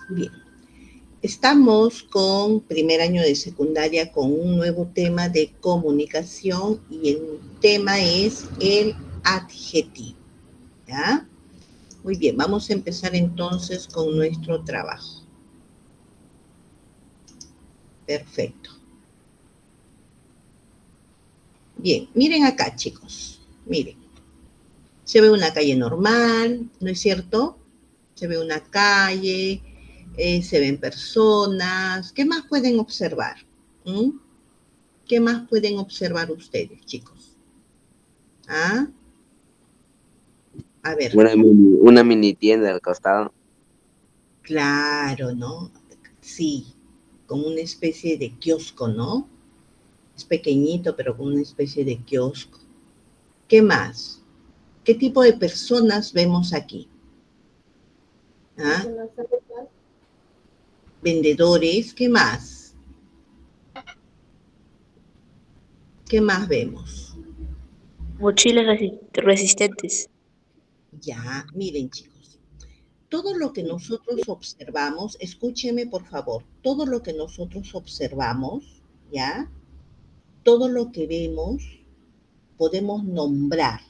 Bien, estamos con primer año de secundaria con un nuevo tema de comunicación y el tema es el adjetivo, ¿ya? Muy bien, vamos a empezar entonces con nuestro trabajo. Perfecto. Bien, miren acá, chicos, miren. Se ve una calle normal, ¿no es cierto? Se ve una calle, se ven personas. ¿Qué más pueden observar? ¿Mm? ¿Qué más pueden observar ustedes, chicos? ¿Ah? A ver, Una mini tienda al costado. claro, ¿no? Sí, como una especie de kiosco, ¿no? Es pequeñito, pero como una especie de kiosco. ¿Qué más? ¿Qué tipo de personas vemos aquí? ¿Ah? Vendedores, ¿qué más? ¿Qué más vemos? Mochilas resistentes. Ya, miren chicos, todo lo que nosotros observamos, escúcheme por favor, todo lo que nosotros observamos, ¿ya? Todo lo que vemos podemos nombrar,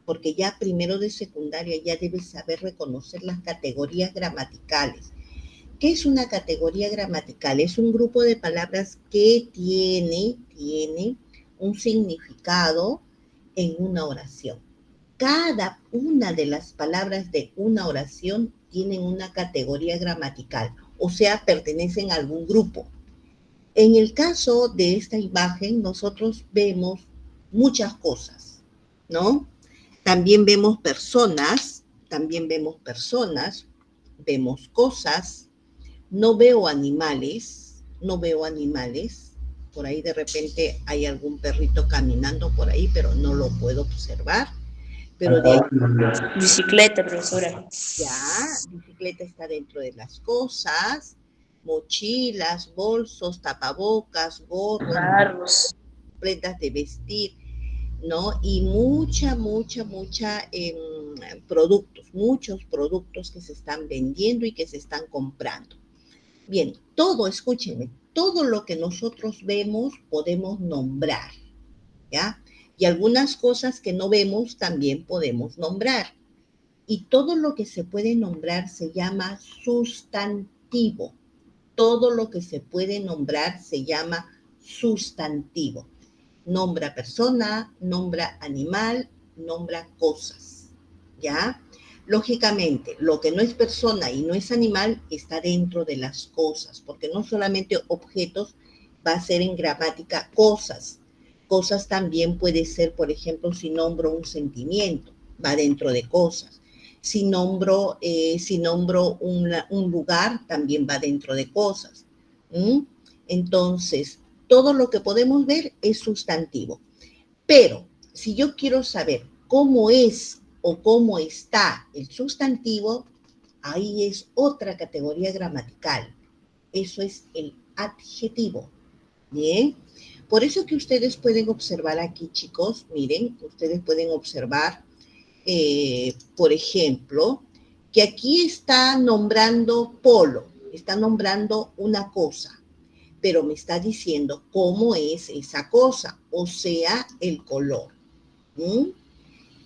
porque ya primero de secundaria ya debes saber reconocer las categorías gramaticales. ¿Qué es una categoría gramatical? Es un grupo de palabras que tiene un significado en una oración. Cada una de las palabras de una oración tienen una categoría gramatical, o sea, pertenecen a algún grupo. En el caso de esta imagen, nosotros vemos muchas cosas, ¿no? También vemos personas, vemos cosas, no veo animales, por ahí de repente hay algún perrito caminando por ahí, pero no lo puedo observar, pero de ahí Bicicleta, profesora. ya, bicicleta está dentro de las cosas, mochilas, bolsos, tapabocas, gorros, Carros. prendas de vestir, ¿no? Y mucha productos, muchos productos que se están vendiendo y que se están comprando. Bien, todo, escúchenme, todo lo que nosotros vemos podemos nombrar, ¿ya? Y algunas cosas que no vemos también podemos nombrar. Y todo lo que se puede nombrar se llama sustantivo. Todo lo que se puede nombrar se llama sustantivo. Nombra persona, nombra animal, nombra cosas, ¿ya? Lógicamente, lo que no es persona y no es animal está dentro de las cosas, porque no solamente objetos va a ser en gramática cosas. Cosas también puede ser, por ejemplo, si nombro un sentimiento, va dentro de cosas. Si nombro un lugar, también va dentro de cosas. ¿Mm? Entonces, todo lo que podemos ver es sustantivo. Pero si yo quiero saber cómo es o cómo está el sustantivo, ahí es otra categoría gramatical. Eso es el adjetivo. Bien. Por eso que ustedes pueden observar aquí, chicos, miren, ustedes pueden observar, por ejemplo, que aquí está nombrando polo, está nombrando una cosa, pero me está diciendo cómo es esa cosa, o sea, el color. ¿Mm?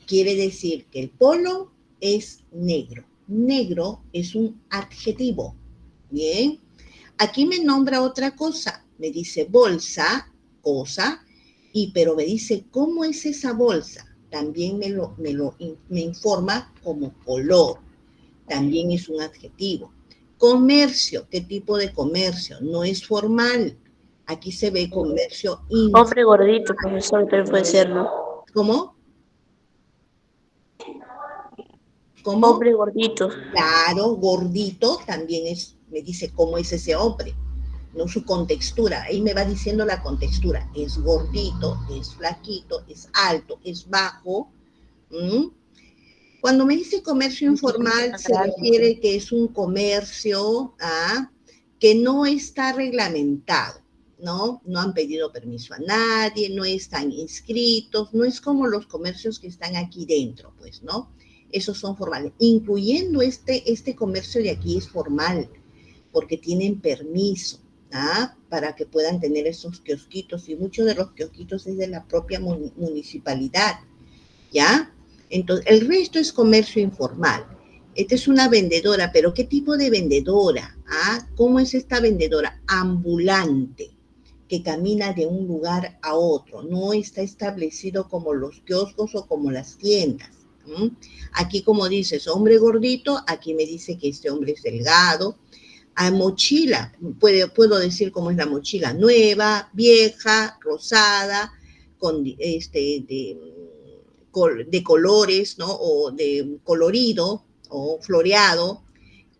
Quiere decir que el polo es negro. Negro es un adjetivo. Bien. Aquí me nombra otra cosa. Me dice bolsa, cosa, pero me dice cómo es esa bolsa. También me informa como color. También es un adjetivo. Comercio, ¿qué tipo de comercio? No es formal. Aquí se ve comercio informal. Hombre gordito, profesor, también puede ser, ¿no? ¿Cómo? ¿Cómo? Hombre gordito. Claro, gordito también es, me dice cómo es ese hombre, no su contextura. Ahí me va diciendo la contextura. Es gordito, es flaquito, es alto, es bajo. ¿Mm? Cuando me dice comercio informal, se refiere que es un comercio que no está reglamentado, ¿no? No han pedido permiso a nadie, no están inscritos, no es como los comercios que están aquí dentro, pues, ¿no? Esos son formales, incluyendo este comercio de aquí es formal. porque tienen permiso, ¿ah? Para que puedan tener esos kiosquitos, y muchos de los kiosquitos es de la propia municipalidad, ¿ya? Entonces, el resto es comercio informal. Esta es una vendedora, pero ¿qué tipo de vendedora? ¿Ah? ¿Cómo es esta vendedora? Ambulante, que camina de un lugar a otro, no está establecido como los kioscos o como las tiendas. Aquí, como dices, hombre gordito, aquí me dice que este hombre es delgado. A mochila, puedo decir cómo es la mochila: nueva, vieja, rosada, con de colores, ¿no? O de colorido o floreado,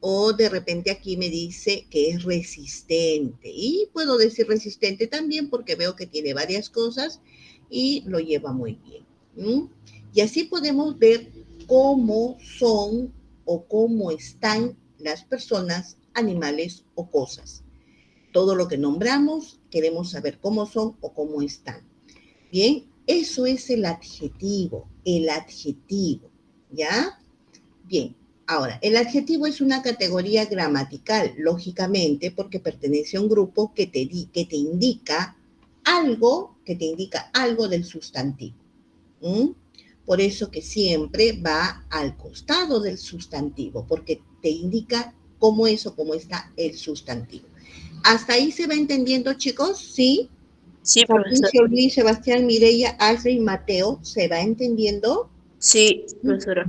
o de repente aquí me dice que es resistente. Y puedo decir resistente también porque veo que tiene varias cosas y lo lleva muy bien. Y así podemos ver cómo son o cómo están las personas, animales o cosas. Todo lo que nombramos, queremos saber cómo son o cómo están. Bien, eso es el adjetivo, ¿ya? Bien, ahora, el adjetivo es una categoría gramatical, lógicamente, porque pertenece a un grupo que te indica algo del sustantivo. Por eso que siempre va al costado del sustantivo, porque te indica cómo es o cómo está el sustantivo. ¿Hasta ahí se va entendiendo, chicos? ¿Sí? Sí, profesor. Fabricio, Luis, Sebastián, Mireia, Alfred y Mateo, ¿se va entendiendo? Sí, profesora.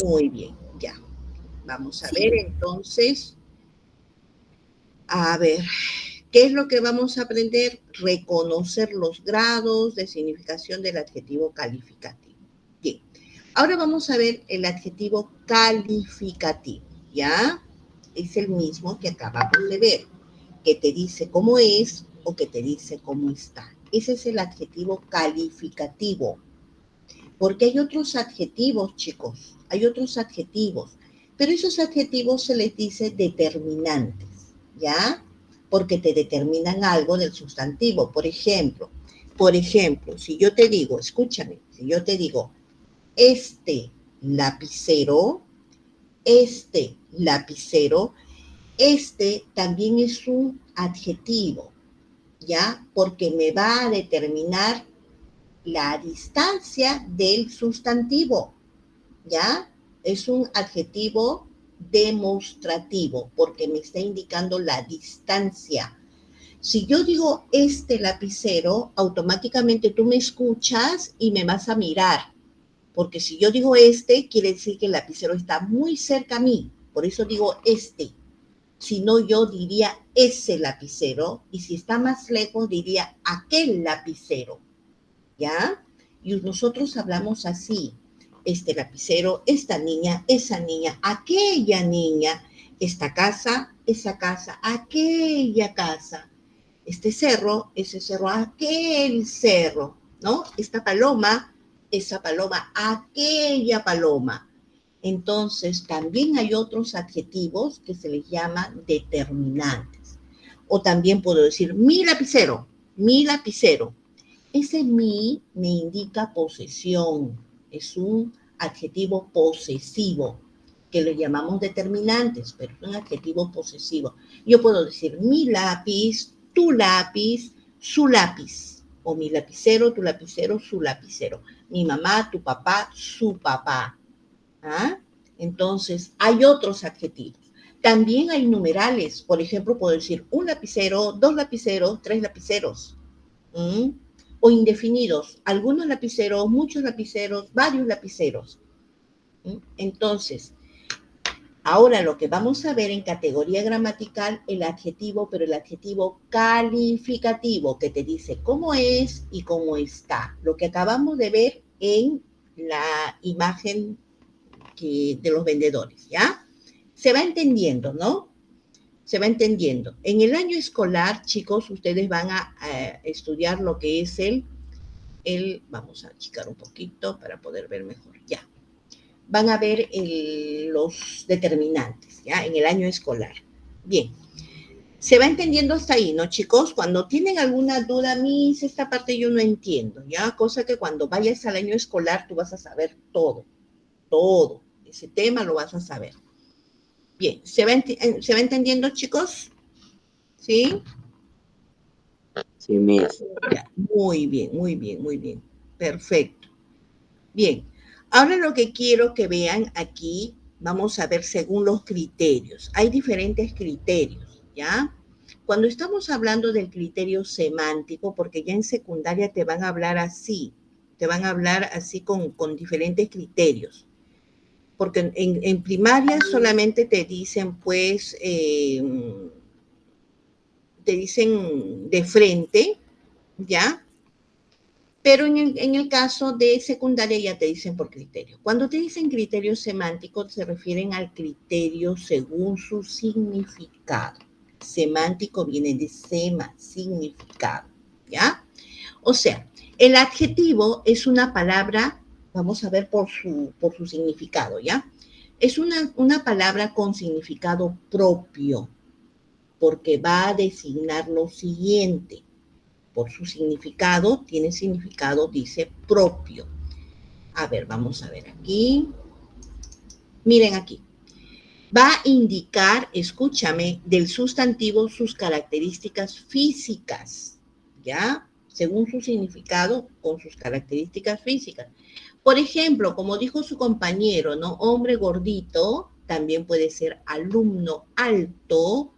Muy bien, ya. Vamos a ver entonces, a ver, ¿qué es lo que vamos a aprender? Reconocer los grados de significación del adjetivo calificativo. Bien, ahora vamos a ver el adjetivo calificativo, ¿ya? Es el mismo que acabamos de ver, que te dice cómo es o que te dice cómo está. Ese es el adjetivo calificativo. Porque hay otros adjetivos, chicos, hay otros adjetivos, pero esos adjetivos se les dice determinantes, ¿ya? Porque te determinan algo del sustantivo. Por ejemplo, si yo te digo, escúchame, si yo te digo, este lapicero, este lapicero, este también es un adjetivo, ¿ya? Porque me va a determinar la distancia del sustantivo, ¿ya? Es un adjetivo demostrativo porque me está indicando la distancia. Si yo digo este lapicero, automáticamente tú me escuchas y me vas a mirar, porque si yo digo este, quiere decir que el lapicero está muy cerca a mí, por eso digo este. Si no, yo diría ese lapicero, y si está más lejos, diría aquel lapicero, ¿ya? Y nosotros hablamos así: este lapicero, esta niña, esa niña, aquella niña, esta casa, esa casa, aquella casa, este cerro, ese cerro, aquel cerro, ¿no? Esta paloma, esa paloma, aquella paloma. Entonces, también hay otros adjetivos que se les llaman determinantes. O también puedo decir mi lapicero, mi lapicero. Ese mi me indica posesión, es un adjetivo posesivo, que lo llamamos determinantes, pero es un adjetivo posesivo. Yo puedo decir mi lápiz, tu lápiz, su lápiz, o mi lapicero, tu lapicero, su lapicero, mi mamá, tu papá, su papá. ¿Ah? Entonces, hay otros adjetivos. También hay numerales, por ejemplo, puedo decir un lapicero, dos lapiceros, tres lapiceros. O indefinidos, algunos lapiceros, muchos lapiceros, varios lapiceros. Entonces, ahora lo que vamos a ver en categoría gramatical, el adjetivo, pero el adjetivo calificativo, que te dice cómo es y cómo está. Lo que acabamos de ver en la imagen de los vendedores, ¿ya? Se va entendiendo, ¿no? Se va entendiendo. En el año escolar, chicos, ustedes van a estudiar lo que es vamos a achicar un poquito para poder ver mejor, ya. Van a ver los determinantes, ¿ya? En el año escolar. Bien. Se va entendiendo hasta ahí, ¿no, chicos? Cuando tienen alguna duda, Miss, esta parte yo no entiendo, ¿ya? Cosa que cuando vayas al año escolar tú vas a saber todo. Ese tema lo vas a saber. Bien, ¿se va entendiendo, chicos? ¿Sí? Sí, Miss. Ya, muy bien, muy bien, muy bien. Perfecto. Bien, ahora lo que quiero que vean aquí, vamos a ver según los criterios. Hay diferentes criterios, ¿ya? Cuando estamos hablando del criterio semántico, porque ya en secundaria te van a hablar así, te van a hablar así con diferentes criterios. Porque en primaria solamente te dicen, pues, te dicen de frente, ¿ya? Pero en el caso de secundaria ya te dicen por criterio. Cuando te dicen criterios semánticos, se refieren al criterio según su significado. Semántico viene de sema, significado, ¿ya? O sea, el adjetivo es una palabra, vamos a ver por su significado, ¿ya? Es una palabra con significado propio, porque va a designar lo siguiente. Por su significado, tiene significado, dice, propio. A ver, vamos a ver aquí. Miren aquí. Va a indicar, escúchame, del sustantivo sus características físicas, ¿ya? Según su significado, con sus características físicas. Por ejemplo, como dijo su compañero, ¿no? Hombre gordito, también puede ser alumno alto,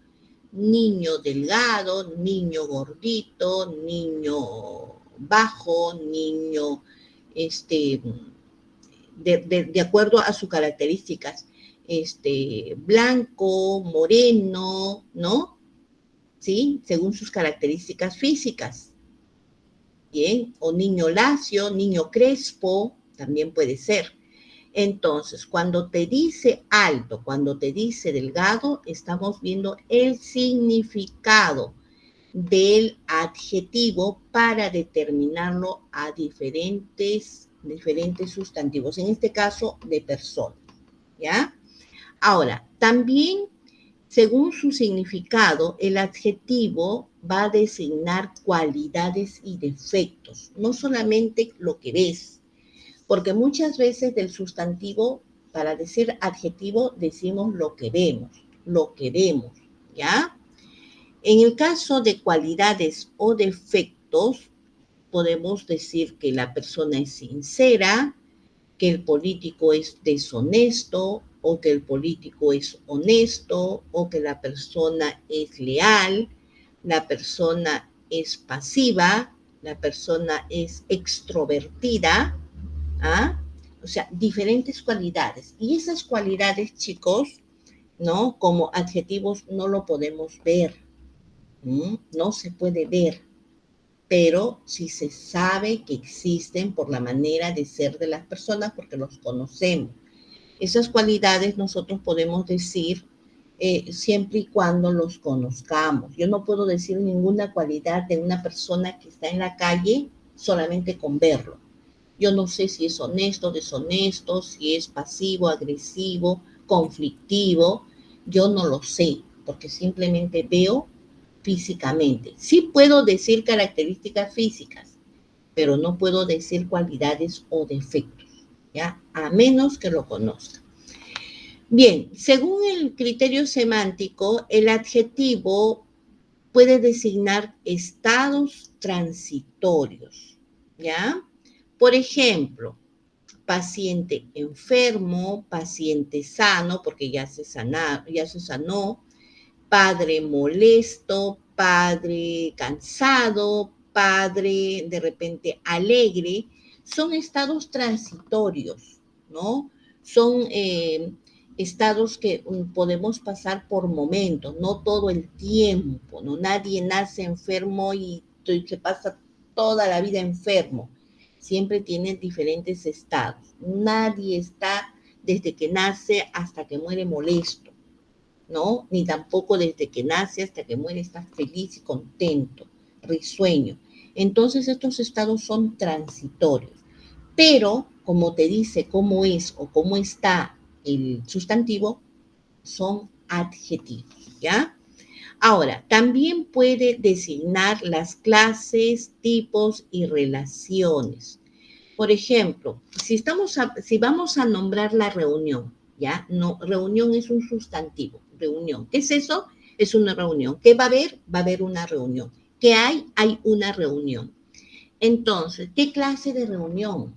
niño delgado, niño gordito, niño bajo, niño, de acuerdo a sus características, blanco, moreno, ¿no? ¿Sí? Según sus características físicas. Bien, o niño lacio, niño crespo, también puede ser. Entonces, cuando te dice alto, cuando te dice delgado, estamos viendo el significado del adjetivo para determinarlo a diferentes sustantivos, en este caso de persona, ¿ya? Ahora, también, según su significado, el adjetivo va a designar cualidades y defectos, no solamente lo que ves, porque muchas veces del sustantivo, para decir adjetivo, decimos lo que vemos, ¿ya? En el caso de cualidades o defectos, podemos decir que la persona es sincera, que el político es deshonesto, o que el político es honesto, o que la persona es leal, la persona es pasiva, la persona es extrovertida, ¿ah? O sea, diferentes cualidades. Y esas cualidades, chicos, ¿no? Como adjetivos no lo podemos ver, no se puede ver, pero sí se sabe que existen por la manera de ser de las personas porque los conocemos. Esas cualidades nosotros podemos decir siempre y cuando los conozcamos. Yo no puedo decir ninguna cualidad de una persona que está en la calle solamente con verlo. Yo no sé si es honesto, deshonesto, si es pasivo, agresivo, conflictivo. Yo no lo sé porque simplemente veo físicamente. Sí puedo decir características físicas, pero no puedo decir cualidades o defectos, ¿ya? A menos que lo conozca. Bien, según el criterio semántico, el adjetivo puede designar estados transitorios, ¿ya? Por ejemplo, paciente enfermo, paciente sano, porque ya se sanó, padre molesto, padre cansado, padre de repente alegre, son estados transitorios, ¿no? Son estados que podemos pasar por momentos, no todo el tiempo, ¿no? Nadie nace enfermo y se pasa toda la vida enfermo. Siempre tiene diferentes estados. Nadie está desde que nace hasta que muere molesto, ¿no? Ni tampoco desde que nace hasta que muere está feliz y contento, risueño. Entonces estos estados son transitorios. Pero, como te dice cómo es o cómo está el sustantivo, son adjetivos, ¿ya? Ahora, también puede designar las clases, tipos y relaciones. Por ejemplo, si vamos a nombrar la reunión, ¿ya? No, reunión es un sustantivo, reunión. ¿Qué es eso? Es una reunión. ¿Qué va a haber? Va a haber una reunión. ¿Qué hay? Hay una reunión. Entonces, ¿qué clase de reunión?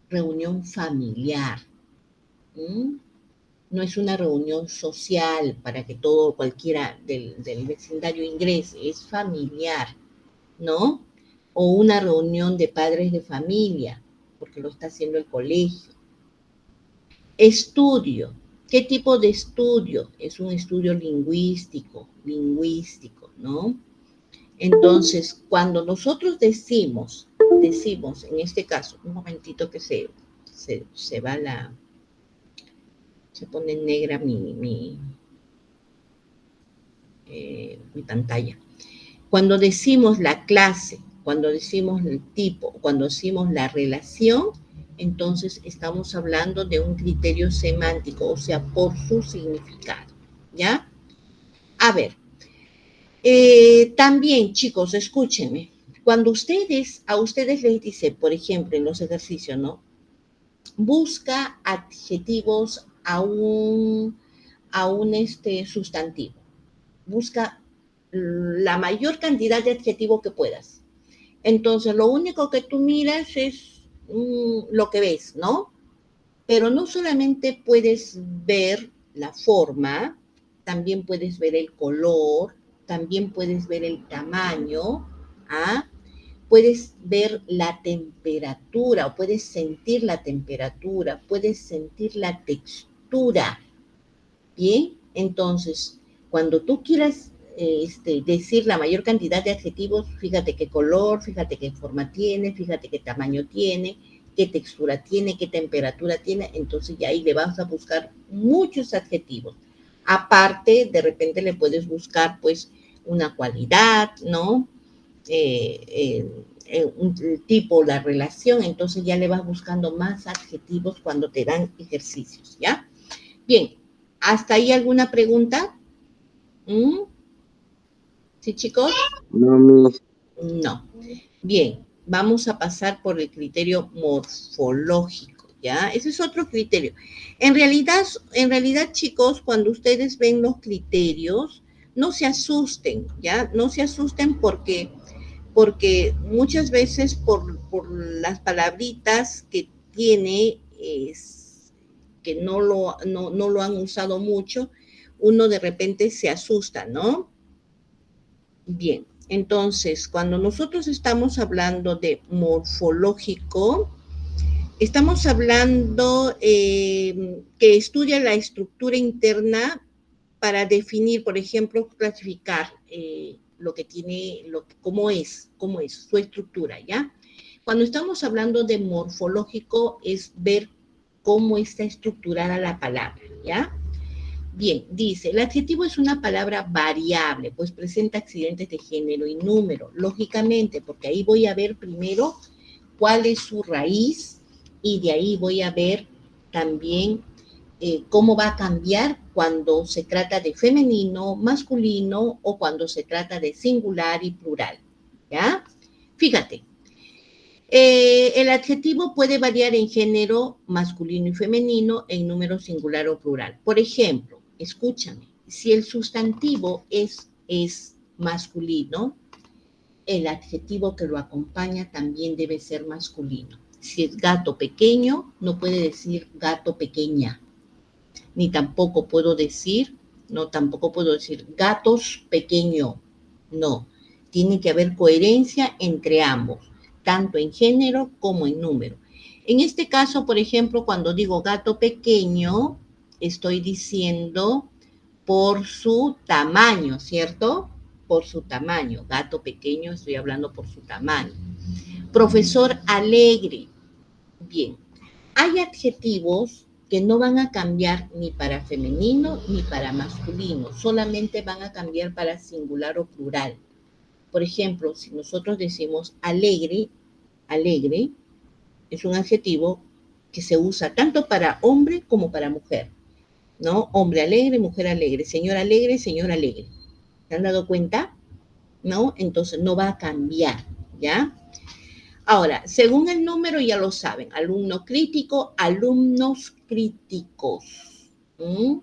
Reunión familiar. No es una reunión social para que todo, cualquiera del vecindario ingrese, es familiar, ¿no? O una reunión de padres de familia, porque lo está haciendo el colegio. Estudio. ¿Qué tipo de estudio? Es un estudio lingüístico, ¿no? Entonces, cuando nosotros decimos, en este caso, un momentito que se va se pone negra mi pantalla. Cuando decimos la clase, cuando decimos el tipo, cuando decimos la relación, entonces estamos hablando de un criterio semántico, o sea, por su significado, ¿ya? A ver, también, chicos, escúchenme. Cuando a ustedes les dice, por ejemplo, en los ejercicios, ¿no? Busca adjetivos a un sustantivo. Busca la mayor cantidad de adjetivos que puedas. Entonces, lo único que tú miras es lo que ves, ¿no? Pero no solamente puedes ver la forma, también puedes ver el color, también puedes ver el tamaño, ¿ah? Puedes ver la temperatura, o puedes sentir la temperatura, puedes sentir la textura, ¿bien? Entonces, cuando tú quieras decir la mayor cantidad de adjetivos, fíjate qué color, fíjate qué forma tiene, fíjate qué tamaño tiene, qué textura tiene, qué temperatura tiene, entonces ya ahí le vas a buscar muchos adjetivos. Aparte, de repente le puedes buscar pues una cualidad, ¿no? Un tipo, la relación, entonces ya le vas buscando más adjetivos cuando te dan ejercicios, ¿ya? Bien, ¿hasta ahí alguna pregunta? ¿Sí, chicos? No, Miss. No. Bien, vamos a pasar por el criterio morfológico, ¿ya? Ese es otro criterio. En realidad, chicos, cuando ustedes ven los criterios, no se asusten, ¿ya? No se asusten porque muchas veces por las palabritas que tiene, que no lo han usado mucho, uno de repente se asusta, ¿no? Bien, entonces, cuando nosotros estamos hablando de morfológico, estamos hablando que estudia la estructura interna para definir, por ejemplo, clasificar lo que tiene, cómo es su estructura, ¿ya? Cuando estamos hablando de morfológico es ver cómo está estructurada la palabra, ¿ya? Bien, dice, el adjetivo es una palabra variable, pues presenta accidentes de género y número, lógicamente, porque ahí voy a ver primero cuál es su raíz y de ahí voy a ver también cómo va a cambiar cuando se trata de femenino, masculino o cuando se trata de singular y plural, ¿ya? Fíjate, el adjetivo puede variar en género masculino y femenino, en número singular o plural. Por ejemplo, escúchame, si el sustantivo es masculino, el adjetivo que lo acompaña también debe ser masculino. Si es gato pequeño, no puede decir gato pequeña, ni tampoco puedo decir gatos pequeño, no. Tiene que haber coherencia entre ambos, tanto en género como en número. En este caso, por ejemplo, cuando digo gato pequeño, estoy diciendo por su tamaño, ¿cierto? Por su tamaño. Gato pequeño, estoy hablando por su tamaño. Profesor alegre. Bien. Hay adjetivos que no van a cambiar ni para femenino ni para masculino, solamente van a cambiar para singular o plural. Por ejemplo, si nosotros decimos alegre es un adjetivo que se usa tanto para hombre como para mujer, ¿no? Hombre alegre, mujer alegre, señor alegre, señor alegre. ¿Se han dado cuenta? ¿No? Entonces no va a cambiar, ¿ya? Ahora, según el número ya lo saben, alumno crítico, alumnos críticos. ¿Mm?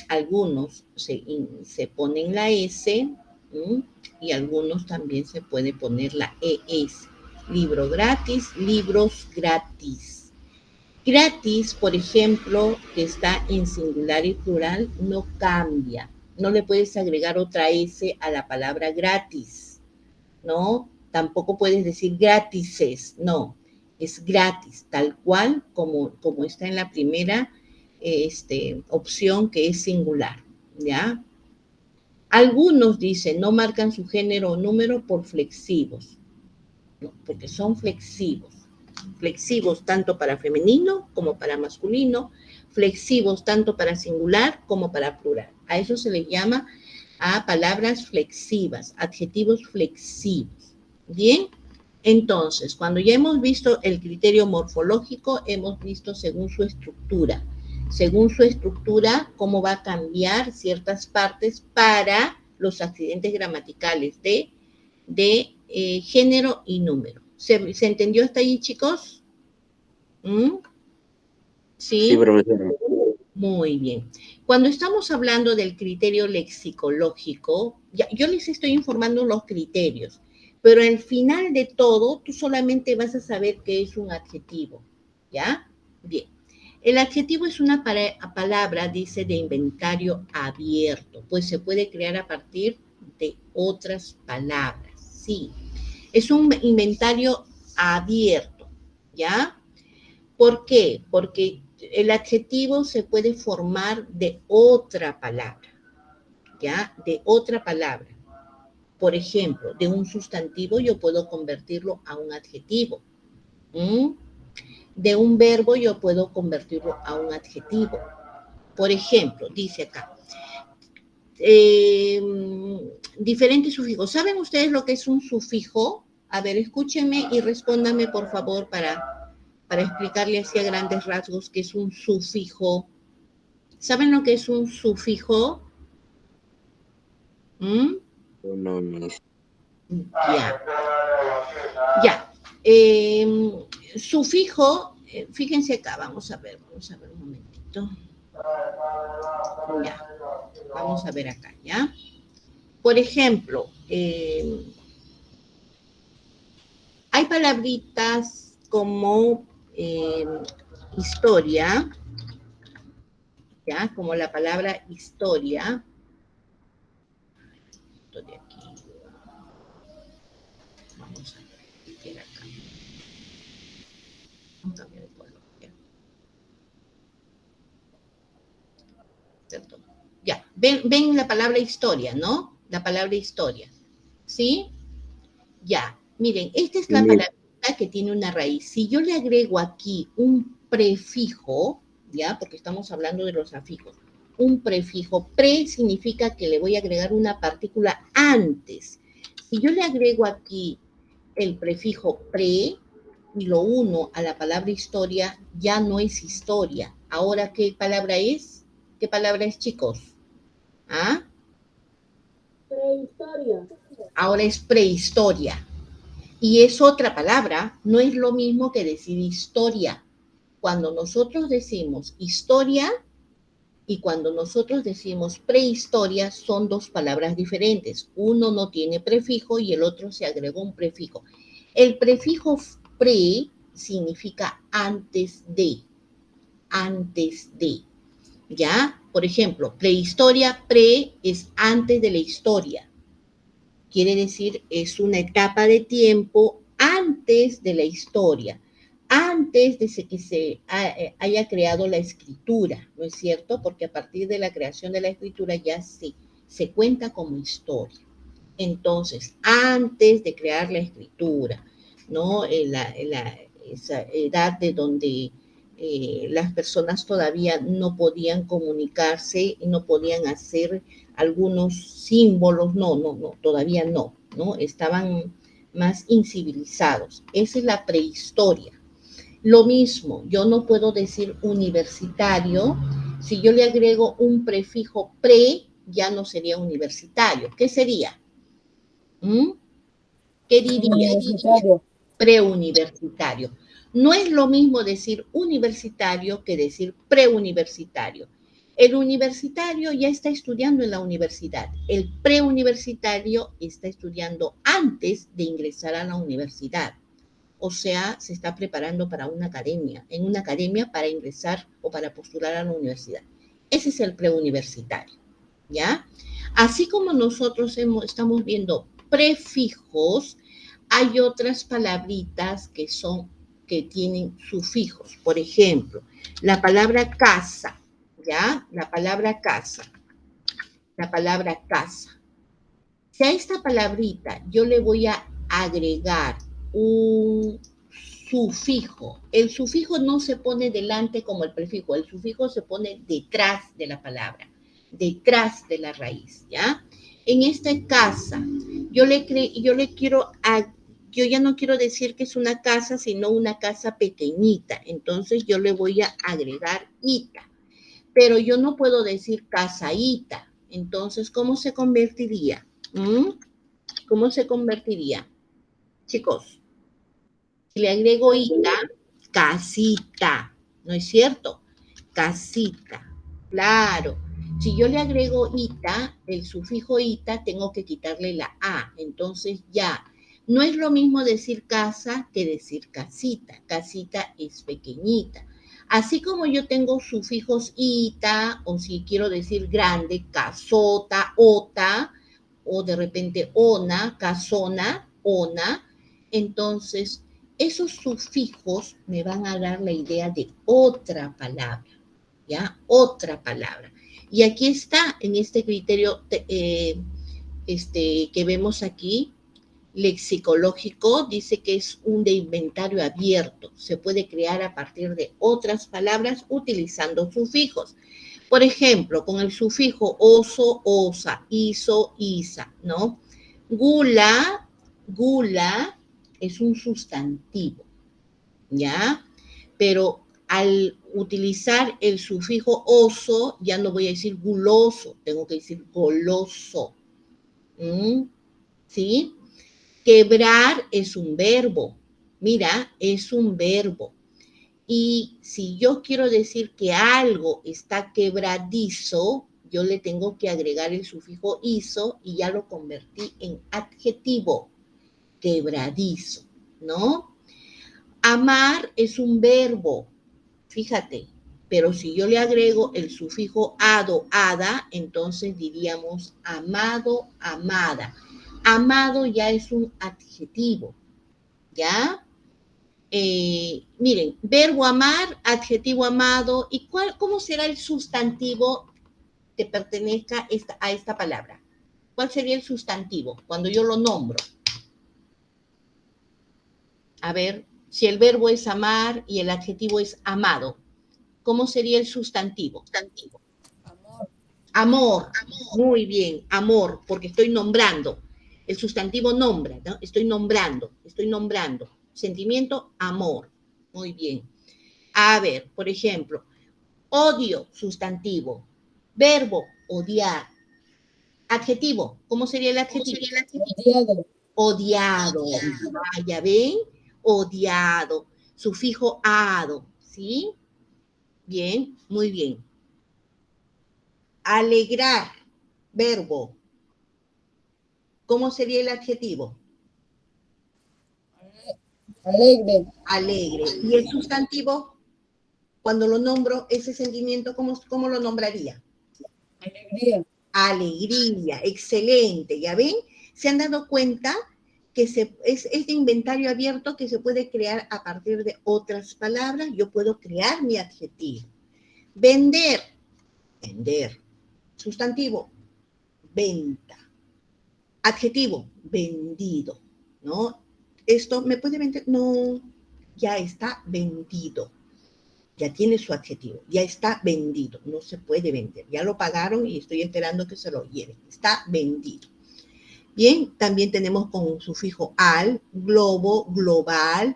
Algunos se ponen la S, ¿m? Y algunos también se puede poner la ES. Libro gratis, libros gratis. Gratis, por ejemplo, que está en singular y plural, no cambia. No le puedes agregar otra S a la palabra gratis, ¿no? Tampoco puedes decir gratises, no. Es gratis, tal cual como está en la primera opción que es singular, ¿ya? Algunos dicen, no marcan su género o número por flexivos, ¿no? Porque son flexivos. Flexivos tanto para femenino como para masculino, flexivos tanto para singular como para plural. A eso se les llama a palabras flexivas, adjetivos flexivos. Bien, entonces, cuando ya hemos visto el criterio morfológico, hemos visto según su estructura. Según su estructura, cómo va a cambiar ciertas partes para los accidentes gramaticales de género y número. ¿Se entendió hasta ahí, chicos? ¿Mm? ¿Sí? Sí, profesora. Muy bien. Cuando estamos hablando del criterio lexicológico, yo les estoy informando los criterios, pero al final de todo, tú solamente vas a saber qué es un adjetivo, ¿ya? Bien. El adjetivo es una palabra, dice, de inventario abierto, pues se puede crear a partir de otras palabras, sí. Es un inventario abierto, ¿ya? ¿Por qué? Porque el adjetivo se puede formar de otra palabra, ¿ya? De otra palabra. Por ejemplo, de un sustantivo yo puedo convertirlo a un adjetivo. ¿Mm? De un verbo yo puedo convertirlo a un adjetivo. Por ejemplo, dice acá, diferentes sufijos. ¿Saben ustedes lo que es un sufijo? A ver, escúchenme y respóndanme, por favor, para explicarle así a grandes rasgos qué es un sufijo. ¿Saben lo que es un sufijo? ¿Mm? No, no. Ya. Ya. Sufijo, fíjense acá, vamos a ver un momentito. Ya. Vamos a ver acá, ¿ya? Por ejemplo, hay palabritas como historia, ¿ya? Como la palabra historia. Esto de aquí. Vamos a ver qué era acá. Vamos a cambiar el color. ¿Ya? Perdón. Ya, ven la palabra historia, ¿no? La palabra historia. ¿Sí? Ya, miren, esta es la palabra que tiene una raíz. Si yo le agrego aquí un prefijo, ¿ya? Porque estamos hablando de los afijos. Un prefijo, pre significa que le voy a agregar una partícula antes. Si yo le agrego aquí el prefijo pre y lo uno a la palabra historia, ya no es historia. Ahora, ¿qué palabra es? ¿Qué palabra es, chicos? ¿Ah? Prehistoria. Ahora es prehistoria. Y es otra palabra, no es lo mismo que decir historia. Cuando nosotros decimos historia y cuando nosotros decimos prehistoria, son dos palabras diferentes. Uno no tiene prefijo y el otro se agregó un prefijo. El prefijo pre significa antes de, ¿ya? Por ejemplo, prehistoria, pre es antes de la historia. Quiere decir, es una etapa de tiempo antes de la historia, antes de que se haya creado la escritura, ¿no es cierto? Porque a partir de la creación de la escritura ya se cuenta como historia. Entonces, antes de crear la escritura, ¿no? Esa edad de donde las personas todavía no podían comunicarse, no podían hacer algunos símbolos, no, todavía no, estaban más incivilizados. Esa es la prehistoria. Lo mismo, yo no puedo decir universitario, si yo le agrego un prefijo pre, ya no sería universitario. ¿Qué sería? ¿Mm? ¿Qué diría? Universitario. preuniversitario. No es lo mismo decir universitario que decir preuniversitario. El universitario ya está estudiando en la universidad. El preuniversitario está estudiando antes de ingresar a la universidad. O sea, se está preparando para una academia, en una academia para ingresar o para postular a la universidad. Ese es el preuniversitario, ¿ya? Así como nosotros estamos viendo prefijos, hay otras palabritas que tienen sufijos. Por ejemplo, la palabra casa, ¿ya? La palabra casa. Si a esta palabrita yo le voy a agregar un sufijo, el sufijo no se pone delante como el prefijo, el sufijo se pone detrás de la palabra, detrás de la raíz, ¿ya? En esta casa, yo ya no quiero decir que es una casa, sino una casa pequeñita, entonces yo le voy a agregar ita, pero yo no puedo decir casaíta, entonces, ¿cómo se convertiría? ¿Cómo se convertiría? Chicos, si le agrego ita, casita, ¿no es cierto? Casita, claro. Si yo le agrego ita, el sufijo ita, tengo que quitarle la a. Entonces ya, no es lo mismo decir casa que decir casita. Casita es pequeñita. Así como yo tengo sufijos ita, o si quiero decir grande, casota, ota, o de repente ona, casona, ona, entonces esos sufijos me van a dar la idea de otra palabra, ¿ya? Otra palabra. Y aquí está, en este criterio que vemos aquí, lexicológico, dice que es un de inventario abierto. Se puede crear a partir de otras palabras utilizando sufijos. Por ejemplo, con el sufijo oso, osa, iso, isa, ¿no? Gula, gula es un sustantivo, ¿ya? Pero al utilizar el sufijo oso, ya no voy a decir guloso, tengo que decir goloso. ¿Sí? Quebrar es un verbo. Mira, es un verbo. Y si yo quiero decir que algo está quebradizo, yo le tengo que agregar el sufijo iso y ya lo convertí en adjetivo, quebradizo, ¿no? Amar es un verbo, fíjate, pero si yo le agrego el sufijo ado, ada, entonces diríamos amado, amada. Amado ya es un adjetivo, ¿ya? Miren, verbo amar, adjetivo amado, ¿y cómo será el sustantivo que pertenezca a esta palabra? ¿Cuál sería el sustantivo cuando yo lo nombro? A ver, si el verbo es amar y el adjetivo es amado, ¿cómo sería el sustantivo? Amor. Amor, muy bien, amor, porque estoy nombrando. El sustantivo nombra, ¿no? Estoy nombrando. Sentimiento, amor. Muy bien. A ver, por ejemplo, odio, sustantivo. Verbo, odiar. Adjetivo, ¿cómo sería el adjetivo? Odiado. Odiado. Ah, ¿ya ven? Odiado. Sufijo ado, ¿sí? Bien, muy bien. Alegrar, verbo. ¿Cómo sería el adjetivo? Alegre. Alegre. ¿Y el sustantivo? Cuando lo nombro, ese sentimiento, ¿cómo lo nombraría? Alegría. Alegría, excelente. ¿Ya ven? ¿Se han dado cuenta que es de inventario abierto que se puede crear a partir de otras palabras? Yo puedo crear mi adjetivo. Vender, vender. Sustantivo, venta. Adjetivo, vendido, ¿no? Esto me puede vender, no, ya está vendido, ya tiene su adjetivo, ya está vendido, no se puede vender, ya lo pagaron y estoy esperando que se lo lleven, está vendido. Bien, también tenemos con un sufijo al, globo, global,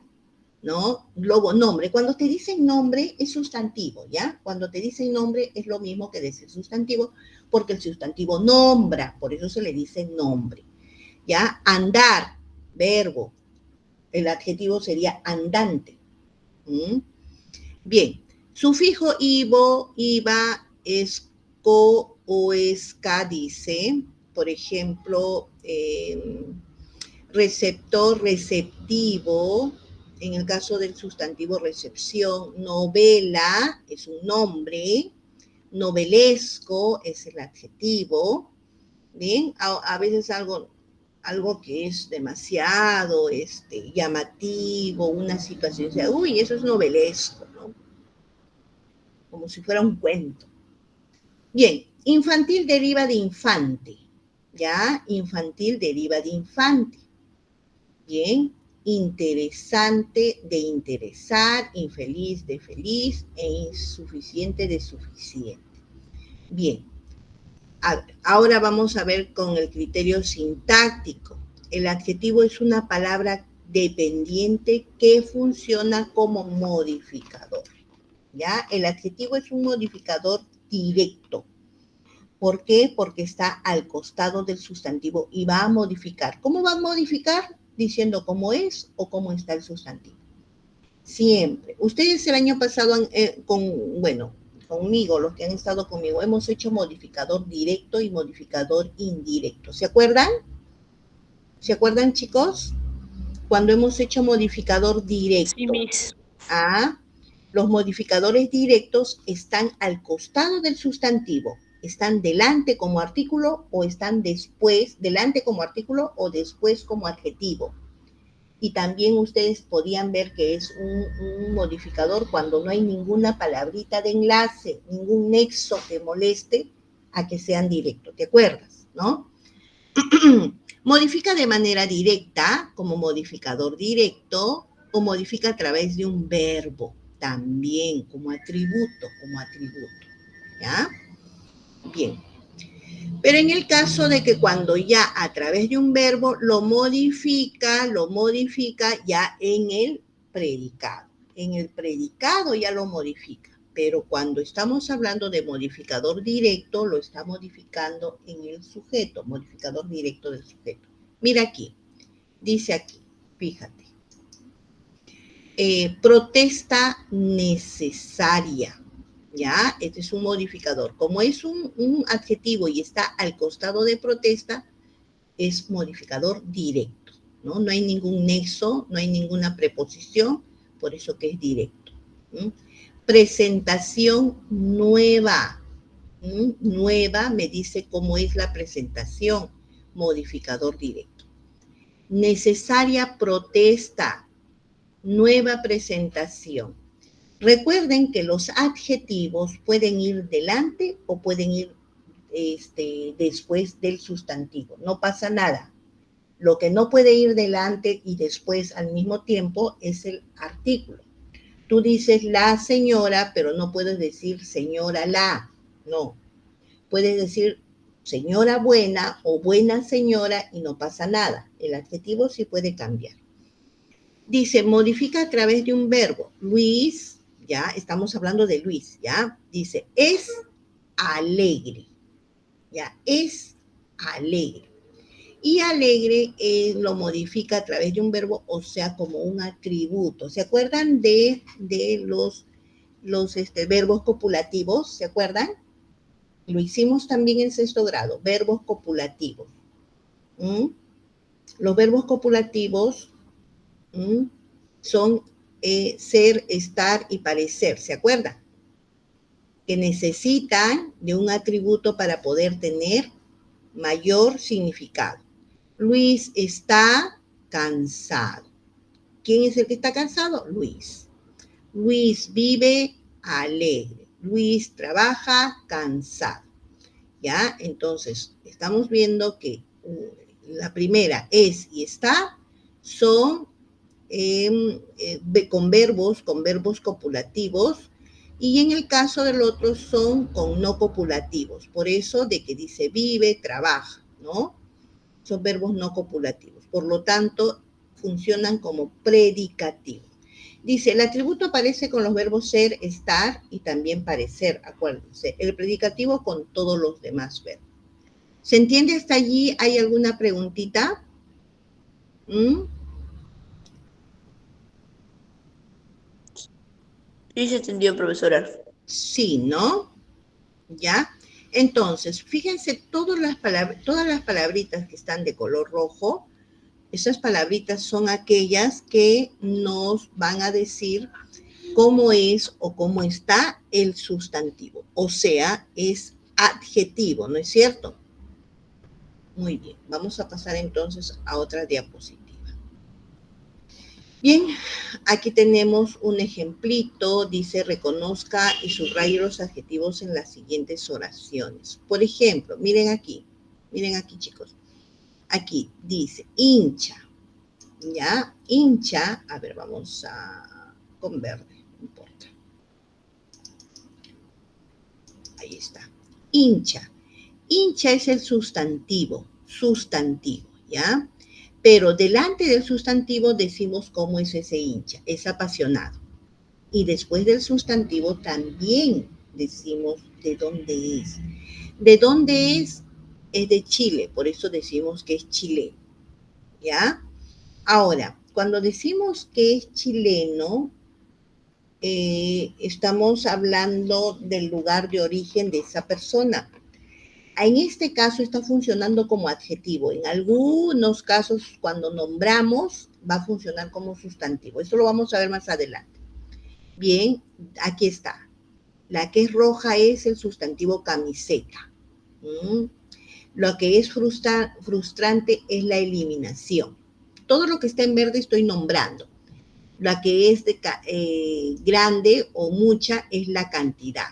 ¿no? Globo, nombre. Cuando te dicen nombre es sustantivo, ¿ya? Cuando te dicen nombre es lo mismo que decir sustantivo, porque el sustantivo nombra, por eso se le dice nombre. ¿Ya? Andar, verbo. El adjetivo sería andante. Bien, sufijo ivo, iva, esco o esca, dice, por ejemplo, receptor, receptivo, en el caso del sustantivo recepción, novela es un nombre, novelesco es el adjetivo, ¿bien? A veces algo que es demasiado llamativo, una situación, o sea, uy, eso es novelesco, ¿no? Como si fuera un cuento. Bien, infantil deriva de infante, ¿ya? Infantil deriva de infante. Bien, interesante de interesar, infeliz de feliz e insuficiente de suficiente. Bien, ahora vamos a ver con el criterio sintáctico. El adjetivo es una palabra dependiente que funciona como modificador. ¿Ya? El adjetivo es un modificador directo. ¿Por qué? Porque está al costado del sustantivo y va a modificar. ¿Cómo va a modificar? Diciendo cómo es o cómo está el sustantivo. Siempre. Ustedes el año pasado, conmigo, los que han estado conmigo, hemos hecho modificador directo y modificador indirecto. ¿Se acuerdan? ¿Se acuerdan, chicos? Cuando hemos hecho modificador directo. Sí, Miss. Los modificadores directos están al costado del sustantivo. Están delante como artículo o están después, delante como artículo o después como adjetivo. Y también ustedes podían ver que es un modificador cuando no hay ninguna palabrita de enlace, ningún nexo que moleste a que sean directos. ¿Te acuerdas? ¿No? Modifica de manera directa como modificador directo o modifica a través de un verbo también como atributo, ¿ya? Bien. Pero en el caso de que cuando ya a través de un verbo lo modifica ya en el predicado. En el predicado ya lo modifica. Pero cuando estamos hablando de modificador directo, lo está modificando en el sujeto, modificador directo del sujeto. Mira aquí, dice aquí, fíjate. Protesta necesaria. ¿Ya? Este es un modificador. Como es un adjetivo y está al costado de protesta, es modificador directo, ¿no? No hay ningún nexo, no hay ninguna preposición, por eso que es directo. Presentación nueva. Nueva me dice cómo es la presentación, modificador directo. Necesaria protesta, nueva presentación. Recuerden que los adjetivos pueden ir delante o pueden ir después del sustantivo. No pasa nada. Lo que no puede ir delante y después al mismo tiempo es el artículo. Tú dices la señora, pero no puedes decir señora la. No. Puedes decir señora buena o buena señora y no pasa nada. El adjetivo sí puede cambiar. Dice, modifica a través de un verbo. Luis, ya, estamos hablando de Luis, ya. Dice, es alegre. Ya, es alegre. Y alegre lo modifica a través de un verbo, o sea, como un atributo. ¿Se acuerdan de los verbos copulativos? ¿Se acuerdan? Lo hicimos también en sexto grado, verbos copulativos. Los verbos copulativos son ser, estar y parecer, ¿se acuerdan? Que necesitan de un atributo para poder tener mayor significado. Luis está cansado. ¿Quién es el que está cansado? Luis. Luis vive alegre. Luis trabaja cansado. ¿Ya? Entonces, estamos viendo que la primera es y está son con verbos copulativos, y en el caso del otro son con no copulativos. Por eso de que dice vive, trabaja, ¿no? Son verbos no copulativos. Por lo tanto, funcionan como predicativo. Dice, el atributo aparece con los verbos ser, estar y también parecer, acuérdense. El predicativo con todos los demás verbos. ¿Se entiende hasta allí? ¿Hay alguna preguntita? Sí, se entendió, profesora. Sí, ¿no? ¿Ya? Entonces, fíjense, todas las palabritas que están de color rojo, esas palabritas son aquellas que nos van a decir cómo es o cómo está el sustantivo. O sea, es adjetivo, ¿no es cierto? Muy bien, vamos a pasar entonces a otra diapositiva. Bien, aquí tenemos un ejemplito, dice reconozca y subraye los adjetivos en las siguientes oraciones. Por ejemplo, miren aquí chicos, aquí dice hincha, ¿ya? Hincha, a ver, vamos a con verde, no importa. Ahí está, hincha. Hincha es el sustantivo, ¿ya? Pero delante del sustantivo decimos cómo es ese hincha, es apasionado. Y después del sustantivo también decimos de dónde es. ¿De dónde es? Es de Chile, por eso decimos que es chileno, ¿ya? Ahora, cuando decimos que es chileno, estamos hablando del lugar de origen de esa persona. En este caso está funcionando como adjetivo. En algunos casos, cuando nombramos, va a funcionar como sustantivo. Eso lo vamos a ver más adelante. Bien, aquí está. La que es roja es el sustantivo camiseta. Lo que es frustrante es la eliminación. Todo lo que está en verde estoy nombrando. La que es grande o mucha es la cantidad.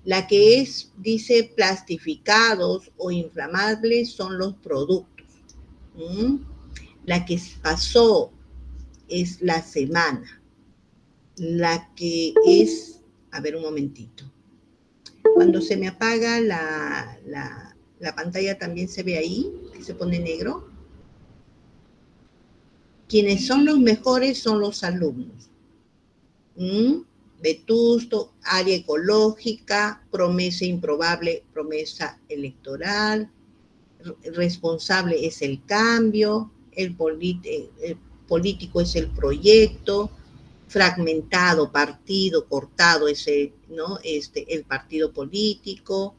La que dice plastificados o inflamables son los productos. La que pasó es la semana. La que es, a ver un momentito. Cuando se me apaga la pantalla también se ve ahí, que se pone negro. Quienes son los mejores son los alumnos. Vetusto, área ecológica, promesa improbable, promesa electoral, responsable es el cambio, el político es el proyecto, fragmentado, partido, cortado es el partido político,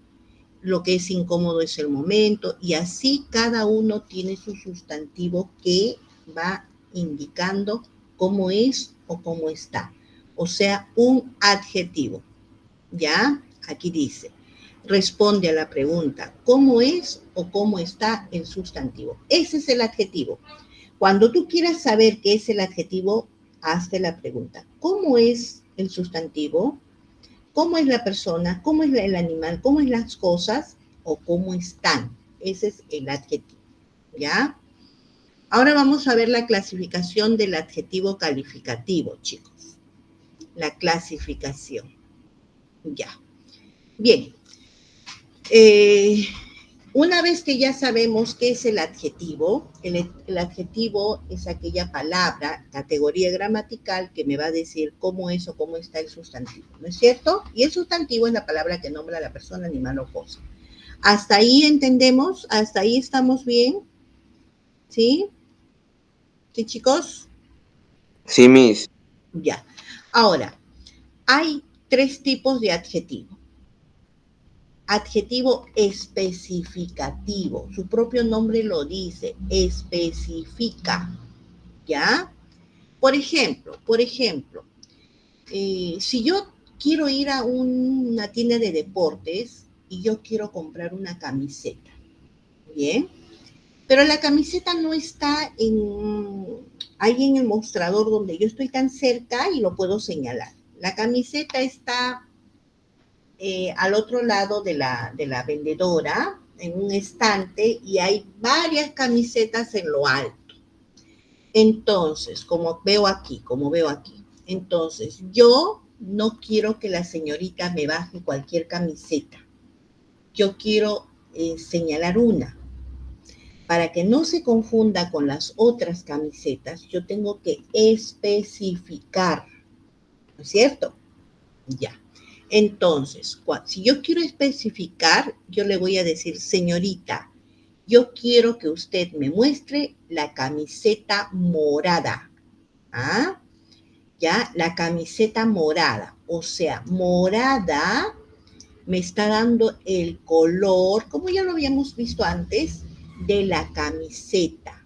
lo que es incómodo es el momento, y así cada uno tiene su sustantivo que va indicando cómo es o cómo está. O sea, un adjetivo. ¿Ya? Aquí dice, responde a la pregunta, ¿cómo es o cómo está el sustantivo? Ese es el adjetivo. Cuando tú quieras saber qué es el adjetivo, hazte la pregunta, ¿cómo es el sustantivo? ¿Cómo es la persona? ¿Cómo es el animal? ¿Cómo es las cosas? ¿O cómo están? Ese es el adjetivo, ¿ya? Ahora vamos a ver la clasificación del adjetivo calificativo, chicos. La clasificación. Ya. Bien. Una vez que ya sabemos qué es el adjetivo es aquella palabra, categoría gramatical, que me va a decir cómo es o cómo está el sustantivo, ¿no es cierto? Y el sustantivo es la palabra que nombra a la persona, animal o cosa. ¿Hasta ahí entendemos? ¿Hasta ahí estamos bien? ¿Sí? ¿Sí, chicos? Sí, Miss. Ya. Ahora, hay 3 tipos de adjetivo. Adjetivo especificativo, su propio nombre lo dice, especifica, ¿ya? Por ejemplo, si yo quiero ir a una tienda de deportes y yo quiero comprar una camiseta, ¿bien? Pero la camiseta no está ahí en el mostrador donde yo estoy tan cerca y lo puedo señalar. La camiseta está al otro lado de la vendedora, en un estante, y hay varias camisetas en lo alto. Entonces, como veo aquí, entonces yo no quiero que la señorita me baje cualquier camiseta. Yo quiero señalar una. Para que no se confunda con las otras camisetas, yo tengo que especificar, ¿no es cierto? Ya. Entonces, si yo quiero especificar, yo le voy a decir, señorita, yo quiero que usted me muestre la camiseta morada. ¿ya? La camiseta morada. O sea, morada me está dando el color, como ya lo habíamos visto antes, de la camiseta.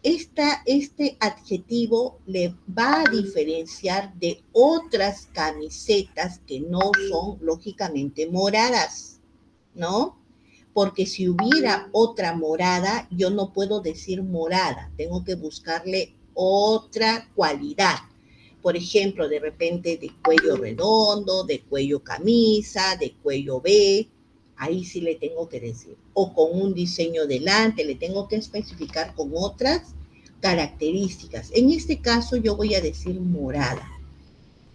Este adjetivo le va a diferenciar de otras camisetas que no son lógicamente moradas, ¿no? Porque si hubiera otra morada, yo no puedo decir morada, tengo que buscarle otra cualidad. Por ejemplo, de repente de cuello redondo, de cuello camisa, de cuello V, ahí sí le tengo que decir. O con un diseño delante, le tengo que especificar con otras características. En este caso yo voy a decir morada.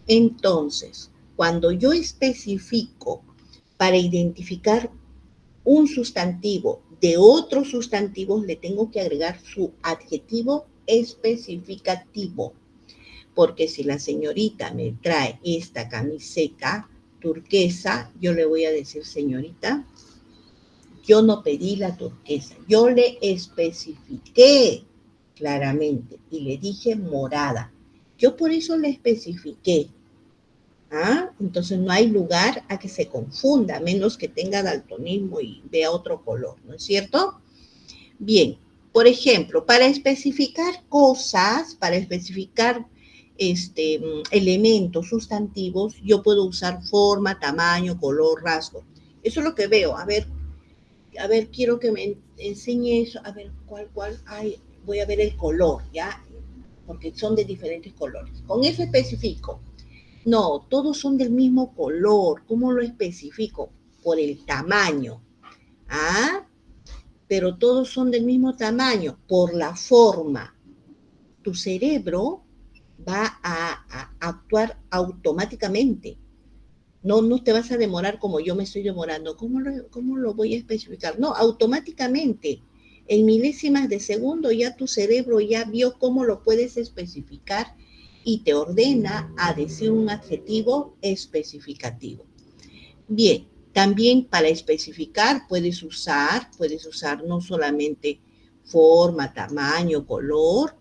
Entonces, cuando yo especifico para identificar un sustantivo de otros sustantivos, le tengo que agregar su adjetivo especificativo. Porque si la señorita me trae esta camiseta turquesa, yo le voy a decir, señorita, yo no pedí la turquesa, yo le especifiqué claramente y le dije morada. Yo por eso le especifiqué. ¿Ah? Entonces no hay lugar a que se confunda, a menos que tenga daltonismo y vea otro color, ¿no es cierto? Bien, por ejemplo, para especificar cosas, para especificar elementos sustantivos, yo puedo usar forma, tamaño, color, rasgo. Eso es lo que veo. A ver, quiero que me enseñe eso. A ver, ¿cuál? Ay, voy a ver el color, ¿ya? Porque son de diferentes colores. Con eso especifico. No, todos son del mismo color. ¿Cómo lo especifico? Por el tamaño. ¿Ah? Pero todos son del mismo tamaño, por la forma. Tu cerebro va a actuar automáticamente. No te vas a demorar como yo me estoy demorando. ¿Cómo lo voy a especificar? No, automáticamente. En milésimas de segundo ya tu cerebro ya vio cómo lo puedes especificar y te ordena a decir un adjetivo especificativo. Bien, también para especificar puedes usar no solamente forma, tamaño, color,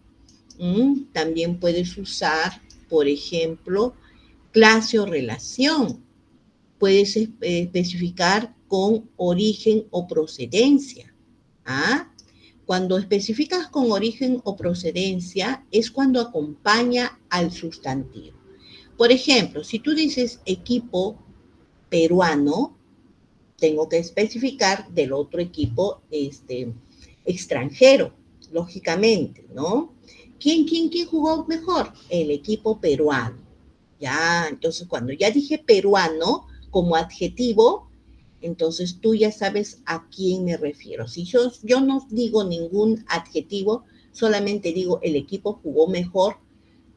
también puedes usar, por ejemplo, clase o relación. Puedes especificar con origen o procedencia. ¿Ah? Cuando especificas con origen o procedencia es cuando acompaña al sustantivo. Por ejemplo, si tú dices equipo peruano, tengo que especificar del otro equipo extranjero, lógicamente, ¿no? ¿Quién jugó mejor? El equipo peruano. Ya, entonces cuando ya dije peruano como adjetivo, entonces tú ya sabes a quién me refiero. Si yo no digo ningún adjetivo, solamente digo el equipo jugó mejor,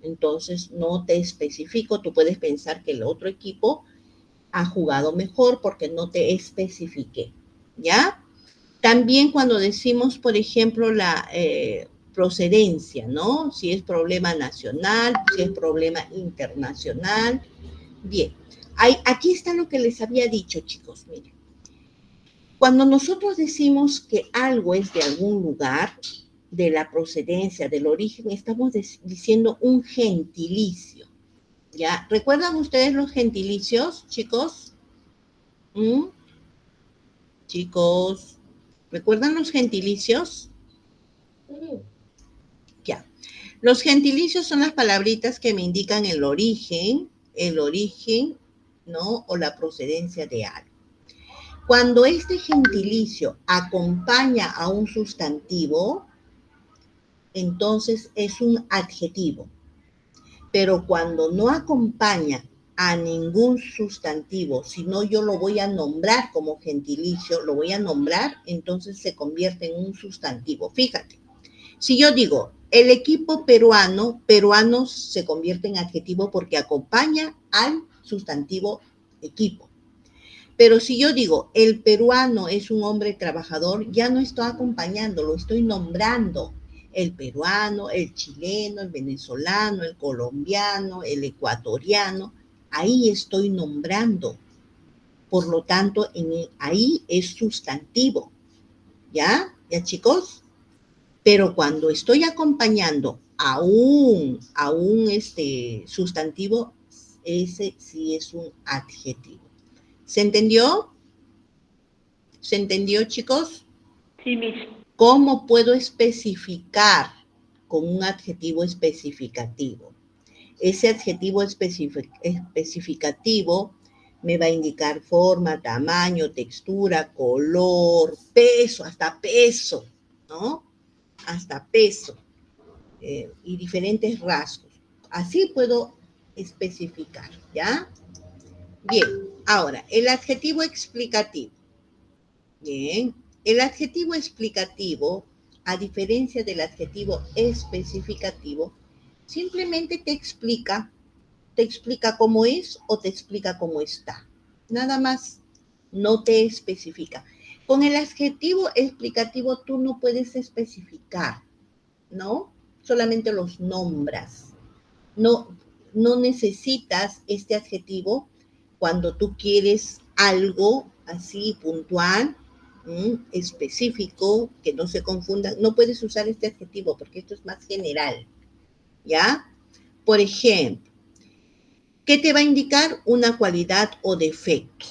entonces no te especifico. Tú puedes pensar que el otro equipo ha jugado mejor porque no te especifiqué, ¿ya? También cuando decimos, por ejemplo, la procedencia, ¿no? Si es problema nacional, si es problema internacional. Bien, aquí está lo que les había dicho, chicos, miren. Cuando nosotros decimos que algo es de algún lugar, de la procedencia, del origen, estamos diciendo un gentilicio. ¿Ya? ¿Recuerdan ustedes los gentilicios, chicos? Chicos, ¿recuerdan los gentilicios? Ya. Los gentilicios son las palabritas que me indican el origen, ¿no? O la procedencia de algo. Cuando este gentilicio acompaña a un sustantivo, entonces es un adjetivo. Pero cuando no acompaña a ningún sustantivo, sino yo lo voy a nombrar como gentilicio, lo voy a nombrar, entonces se convierte en un sustantivo. Fíjate, si yo digo el equipo peruano, peruano se convierte en adjetivo porque acompaña al sustantivo equipo. Pero si yo digo el peruano es un hombre trabajador, ya no estoy acompañando, lo estoy nombrando. El peruano, el chileno, el venezolano, el colombiano, el ecuatoriano, ahí estoy nombrando. Por lo tanto, ahí es sustantivo. ¿Ya? ¿Ya, chicos? Pero cuando estoy acompañando a un sustantivo, ese sí es un adjetivo. ¿Se entendió? ¿Se entendió, chicos? Sí, Miss. ¿Cómo puedo especificar con un adjetivo especificativo? Ese adjetivo especificativo me va a indicar forma, tamaño, textura, color, peso, hasta peso, ¿no? Hasta peso y diferentes rasgos. Así puedo especificar, ¿ya? Bien, ahora, el adjetivo explicativo. Bien, el adjetivo explicativo, a diferencia del adjetivo especificativo, simplemente te explica cómo es o te explica cómo está. Nada más, no te especifica. Con el adjetivo explicativo tú no puedes especificar, ¿no? Solamente los nombras. No, no necesitas este adjetivo cuando tú quieres algo así puntual, específico, que no se confunda. No puedes usar este adjetivo porque esto es más general, ¿ya? Por ejemplo, ¿qué te va a indicar una cualidad o defecto?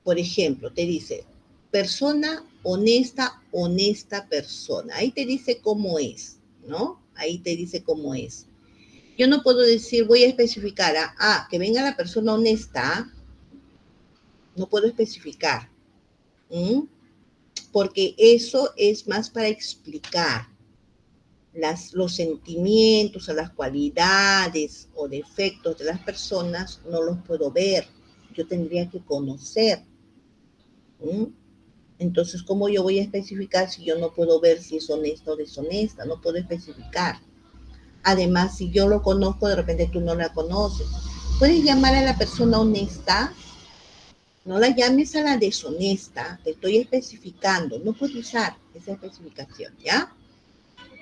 Por ejemplo, te dice, persona honesta, honesta persona. Ahí te dice cómo es, ¿no? Ahí te dice cómo es. Yo no puedo decir, voy a especificar, que venga la persona honesta, no puedo especificar, ¿m? Porque eso es más para explicar los sentimientos o las cualidades o defectos de las personas, no los puedo ver, yo tendría que conocer. Entonces, ¿cómo yo voy a especificar si yo no puedo ver si es honesta o deshonesta? No puedo especificar. Además, si yo lo conozco, de repente tú no la conoces. Puedes llamar a la persona honesta, no la llames a la deshonesta, te estoy especificando, no puedo usar esa especificación, ¿ya?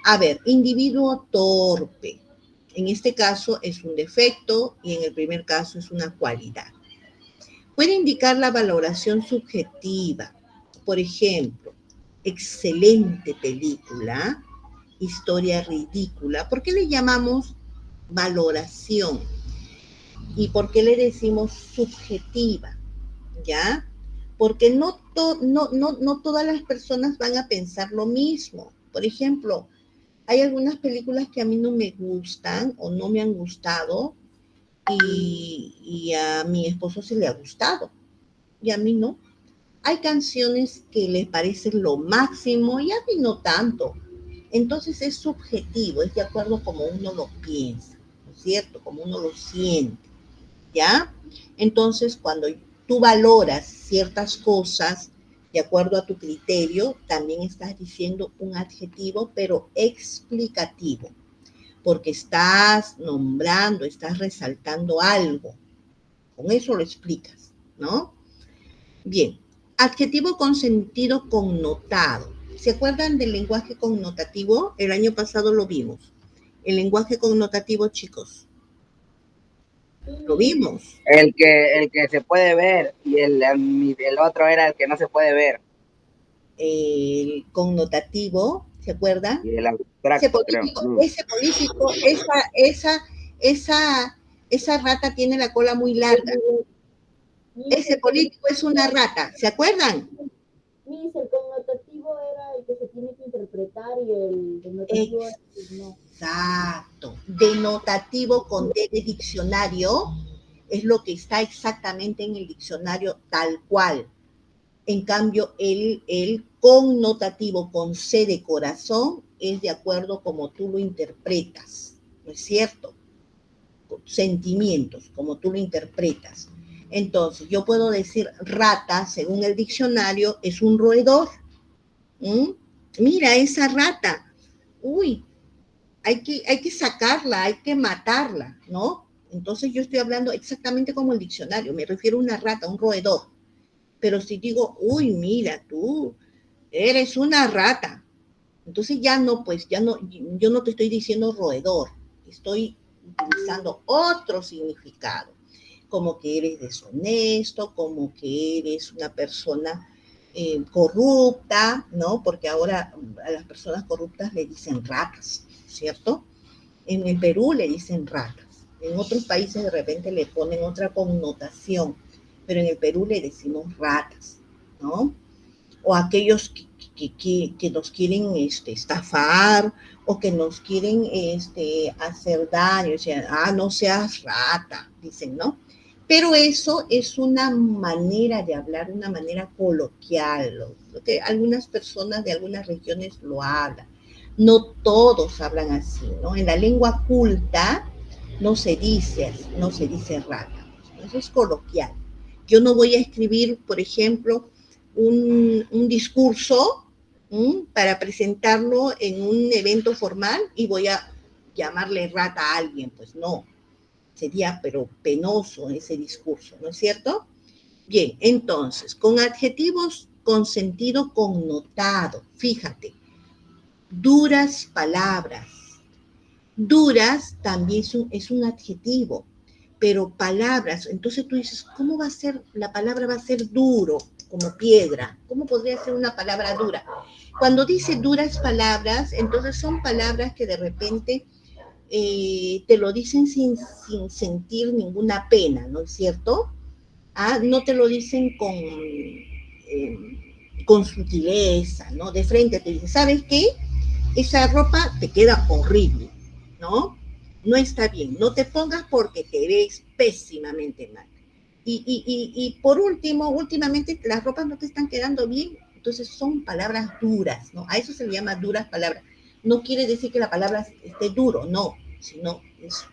A ver, individuo torpe. En este caso es un defecto y en el primer caso es una cualidad. Puede indicar la valoración subjetiva. Por ejemplo, excelente película, historia ridícula. ¿Por qué le llamamos valoración? ¿Y por qué le decimos subjetiva? ¿Ya? Porque no todas las personas van a pensar lo mismo. Por ejemplo, hay algunas películas que a mí no me gustan o no me han gustado y a mi esposo se le ha gustado y a mí no. Hay canciones que le parecen lo máximo y a mí no tanto. Entonces es subjetivo, es de acuerdo como uno lo piensa, ¿no es cierto? Como uno lo siente, ¿ya? Entonces cuando tú valoras ciertas cosas de acuerdo a tu criterio, también estás diciendo un adjetivo, pero explicativo, porque estás nombrando, estás resaltando algo. Con eso lo explicas, ¿no? Bien, adjetivo con sentido connotado. ¿Se acuerdan del lenguaje connotativo? El año pasado lo vimos. El lenguaje connotativo, chicos. Lo vimos. El que se puede ver y el otro era el que no se puede ver. El connotativo, ¿se acuerdan? Y el abstracto, creo. Ese político, esa rata tiene la cola muy larga. Ese político es una rata, ¿se acuerdan? Miss, el connotativo era el que se tiene que interpretar y el denotativo era el que no. Exacto. Denotativo con D de diccionario es lo que está exactamente en el diccionario tal cual. En cambio, el connotativo con C de corazón es de acuerdo como tú lo interpretas, ¿no es cierto? Sentimientos, como tú lo interpretas. Entonces, yo puedo decir rata, según el diccionario, es un roedor. Mira, esa rata. Uy, hay que sacarla, hay que matarla, ¿no? Entonces yo estoy hablando exactamente como el diccionario, me refiero a una rata, un roedor. Pero si digo, uy, mira, tú eres una rata, entonces ya no, pues ya no, yo no te estoy diciendo roedor, estoy utilizando otro significado, como que eres deshonesto, como que eres una persona corrupta, ¿no? Porque ahora a las personas corruptas le dicen ratas, ¿cierto? En el Perú le dicen ratas. En otros países de repente le ponen otra connotación, pero en el Perú le decimos ratas, ¿no? O aquellos que nos quieren estafar o que nos quieren hacer daño, o sea, no seas rata, dicen, ¿no? Pero eso es una manera de hablar, una manera coloquial, lo que algunas personas de algunas regiones lo hablan. No todos hablan así, ¿no? En la lengua culta no se dice rata, eso es coloquial. Yo no voy a escribir, por ejemplo, un discurso para presentarlo en un evento formal y voy a llamarle rata a alguien, pues no, sería pero penoso ese discurso, ¿no es cierto? Bien, entonces, con adjetivos con sentido connotado, fíjate, duras palabras. Duras también es un adjetivo, pero palabras, entonces tú dices, ¿cómo va a ser? La palabra va a ser duro, como piedra. ¿Cómo podría ser una palabra dura? Cuando dice duras palabras, entonces son palabras que de repente te lo dicen sin sentir ninguna pena, ¿no es cierto? No te lo dicen con sutileza, ¿no? De frente te dicen, ¿sabes qué? Esa ropa te queda horrible, ¿no? No está bien, no te pongas porque te ves pésimamente mal. Y por último, últimamente las ropas no te están quedando bien, entonces son palabras duras, ¿no? A eso se le llama duras palabras. No quiere decir que la palabra esté duro, no, sino es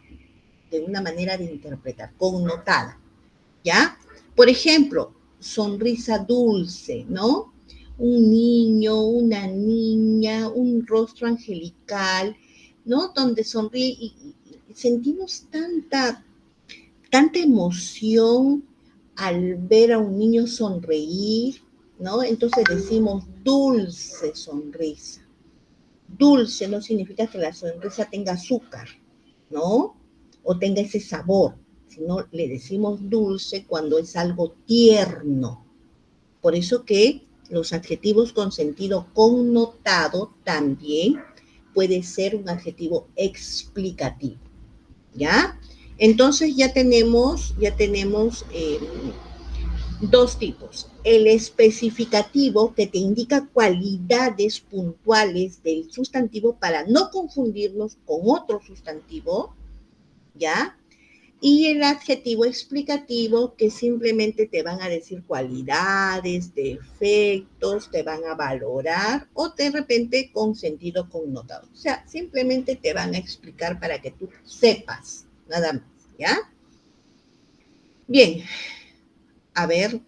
de una manera de interpretar, connotada, ¿ya? Por ejemplo, sonrisa dulce, ¿no? Un niño, una niña, un rostro angelical, ¿no? Donde sonríe y sentimos tanta emoción al ver a un niño sonreír, ¿no? Entonces decimos dulce sonrisa. Dulce no significa que la sonrisa tenga azúcar, ¿no? O tenga ese sabor, sino le decimos dulce cuando es algo tierno. Por eso que los adjetivos con sentido connotado también puede ser un adjetivo explicativo, ¿ya? Entonces ya tenemos dos tipos. El especificativo, que te indica cualidades puntuales del sustantivo para no confundirnos con otro sustantivo, ¿ya? Y el adjetivo explicativo, que simplemente te van a decir cualidades, defectos, te van a valorar o de repente con sentido connotado. O sea, simplemente te van a explicar para que tú sepas, nada más, ¿ya? Bien, a ver,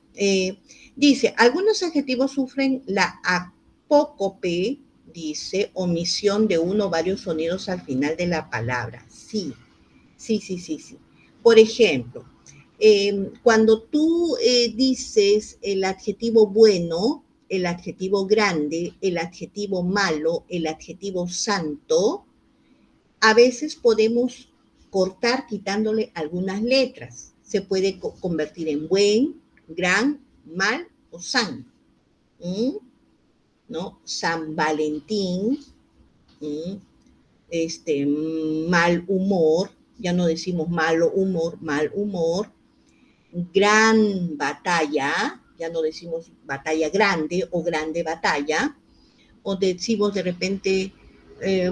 dice, algunos adjetivos sufren la apócope, dice, omisión de uno o varios sonidos al final de la palabra. Sí. Por ejemplo, cuando tú dices el adjetivo bueno, el adjetivo grande, el adjetivo malo, el adjetivo santo, a veces podemos cortar quitándole algunas letras. Se puede convertir en buen, gran, mal o san. ¿No? San Valentín, mal humor, ya no decimos malo humor, mal humor. Gran batalla, ya no decimos batalla grande o grande batalla, o decimos de repente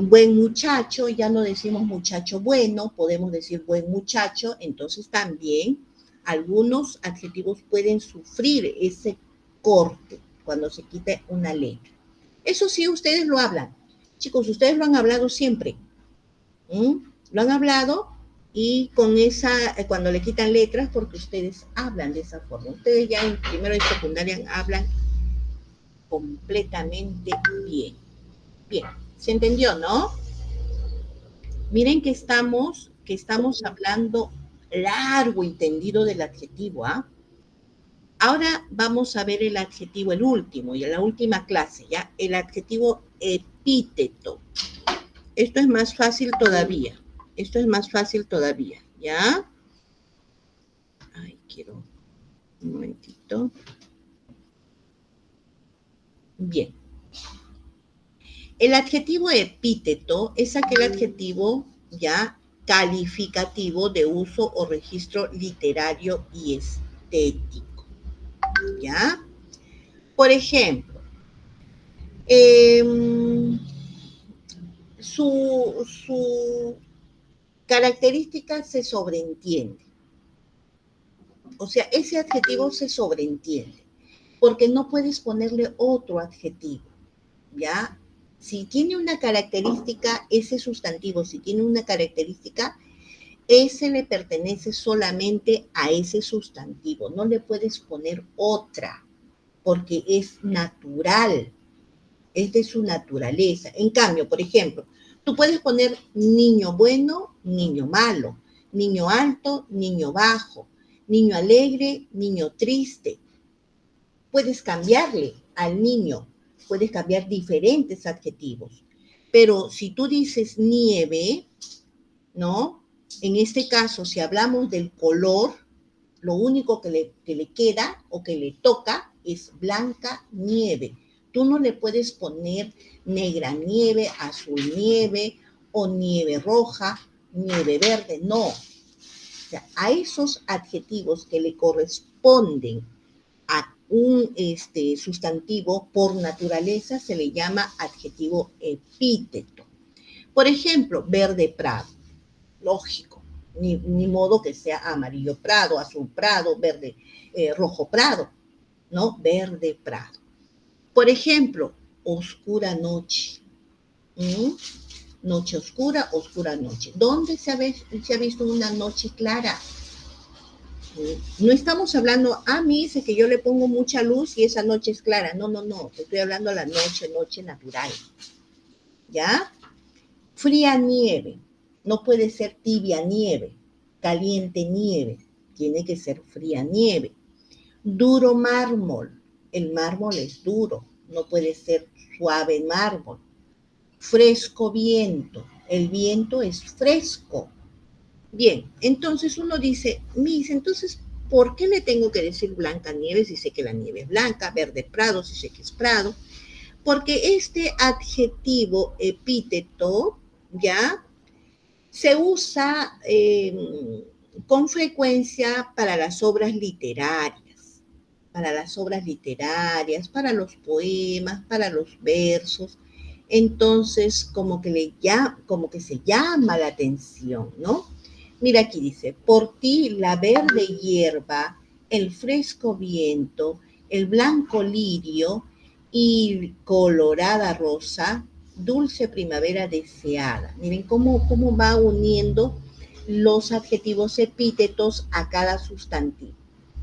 buen muchacho, ya no decimos muchacho bueno, podemos decir buen muchacho, entonces también algunos adjetivos pueden sufrir ese corte cuando se quita una letra. Eso sí, ustedes lo hablan. Chicos, ustedes lo han hablado siempre. Lo han hablado y con esa, cuando le quitan letras, porque ustedes hablan de esa forma. Ustedes ya en primero y secundaria hablan completamente bien. Bien, ¿se entendió, no? Miren que estamos hablando largo y tendido del adjetivo, ¿ah? Ahora vamos a ver el adjetivo, el último, y en la última clase, ¿ya? El adjetivo epíteto. Esto es más fácil todavía. ¿Ya? Ay, quiero un momentito. Bien. El adjetivo epíteto es aquel adjetivo ya, calificativo de uso o registro literario y estético, ¿ya? Por ejemplo, su característica se sobreentiende. O sea, ese adjetivo se sobreentiende, porque no puedes ponerle otro adjetivo, ¿ya? Si tiene una característica, ese sustantivo, si tiene una característica, ese le pertenece solamente a ese sustantivo. No le puedes poner otra, porque es natural, es de su naturaleza. En cambio, por ejemplo, tú puedes poner niño bueno, niño malo, niño alto, niño bajo, niño alegre, niño triste. Puedes cambiarle al niño, puedes cambiar diferentes adjetivos. Pero si tú dices nieve, ¿no? En este caso, si hablamos del color, lo único que le queda o que le toca es blanca nieve. Tú no le puedes poner negra nieve, azul nieve o nieve roja, nieve verde, no. O sea, a esos adjetivos que le corresponden a un sustantivo por naturaleza se le llama adjetivo epíteto. Por ejemplo, verde prado, lógico, ni modo que sea amarillo prado, azul prado, verde, rojo prado, ¿no? Verde prado. Por ejemplo, oscura noche. Noche oscura, oscura noche. ¿Dónde se ha visto una noche clara? No estamos hablando, me dice que yo le pongo mucha luz y esa noche es clara. No, no, no. Estoy hablando de la noche, noche natural. ¿Ya? Fría nieve. No puede ser tibia nieve, caliente nieve. Tiene que ser fría nieve. Duro mármol. El mármol es duro. No puede ser suave mármol. Fresco viento. El viento es fresco. Bien, entonces uno dice, entonces, ¿por qué le tengo que decir blanca nieve si sé que la nieve es blanca, verde prado si sé que es prado? Porque este adjetivo epíteto, ¿ya? Se usa con frecuencia para las obras literarias, para los poemas, para los versos. Entonces, como que se llama la atención, ¿no? Mira aquí dice, por ti la verde hierba, el fresco viento, el blanco lirio y colorada rosa, dulce primavera deseada. Miren cómo va uniendo los adjetivos epítetos a cada sustantivo,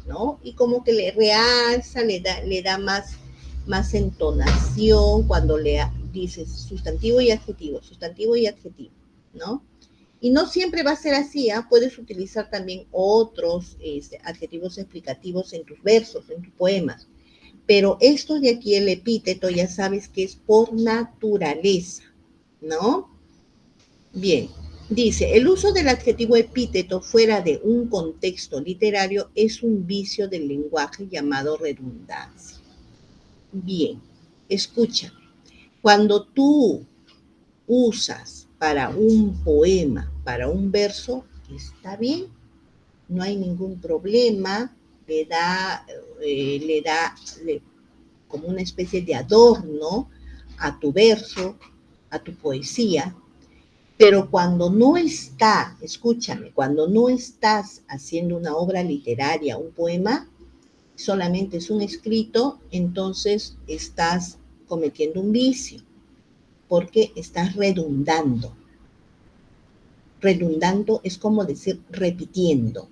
¿no? Y como que le realza, le da más entonación cuando le dices sustantivo y adjetivo, ¿no? Y no siempre va a ser así, puedes utilizar también otros adjetivos explicativos en tus versos, en tus poemas. Pero esto de aquí, el epíteto, ya sabes que es por naturaleza, ¿no? Bien, dice, el uso del adjetivo epíteto fuera de un contexto literario es un vicio del lenguaje llamado redundancia. Bien, escúchame. Cuando tú usas para un poema, para un verso, está bien, no hay ningún problema, le da como una especie de adorno a tu verso, a tu poesía, pero cuando no está, escúchame, cuando no estás haciendo una obra literaria, un poema, solamente es un escrito, entonces estás cometiendo un vicio, porque estás redundando. Redundando es como decir repitiendo.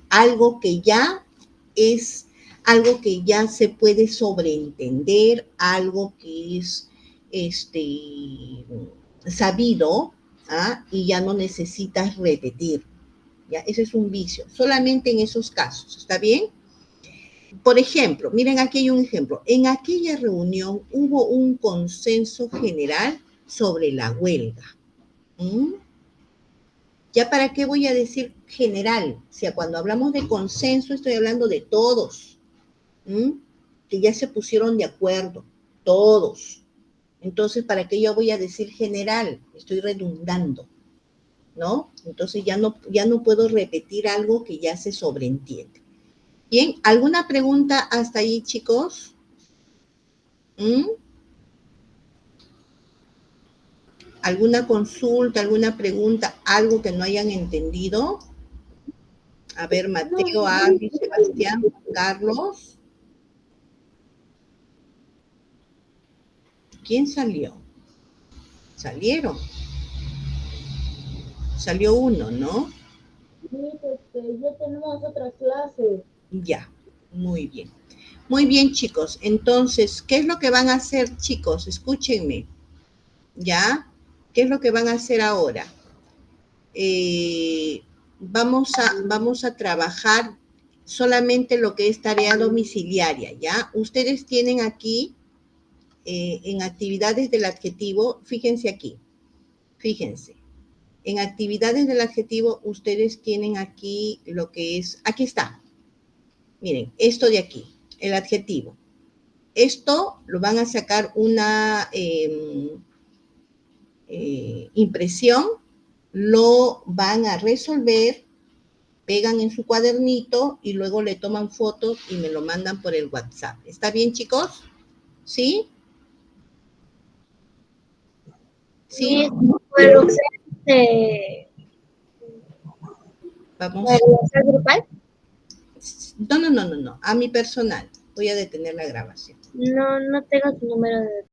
Algo que ya se puede sobreentender, algo que es sabido, y ya no necesitas repetir. ¿Ya? Ese es un vicio, solamente en esos casos, ¿está bien? Por ejemplo, miren, aquí hay un ejemplo. En aquella reunión hubo un consenso general sobre la huelga. ¿Ya para qué voy a decir general? O sea, cuando hablamos de consenso estoy hablando de todos, que ya se pusieron de acuerdo, todos, Entonces, ¿para qué yo voy a decir general? Estoy redundando, ¿no? Entonces ya no puedo repetir algo que ya se sobreentiende. Bien, ¿alguna pregunta hasta ahí, chicos? ¿Alguna consulta, alguna pregunta, algo que no hayan entendido? A ver, Mateo, Adri, Sebastián, Carlos. ¿Quién salió? Salieron. Salió uno, ¿no? Sí, ya tenemos otra clase. Ya, muy bien. Muy bien, chicos. Entonces, ¿qué es lo que van a hacer, chicos? Escúchenme. ¿Ya? ¿Qué es lo que van a hacer ahora? Vamos a trabajar solamente lo que es tarea domiciliaria, ¿ya? Ustedes tienen aquí, en actividades del adjetivo, fíjense aquí, fíjense. En actividades del adjetivo, ustedes tienen aquí lo que es, aquí está. Miren, esto de aquí, el adjetivo. Esto lo van a sacar una impresión, lo van a resolver, pegan en su cuadernito y luego le toman fotos y me lo mandan por el WhatsApp. ¿Está bien, chicos? ¿Sí? ¿Sí? ¿Puedo Vamos. ser grupal? No. A mi personal. Voy a detener la grabación. No tengo tu número de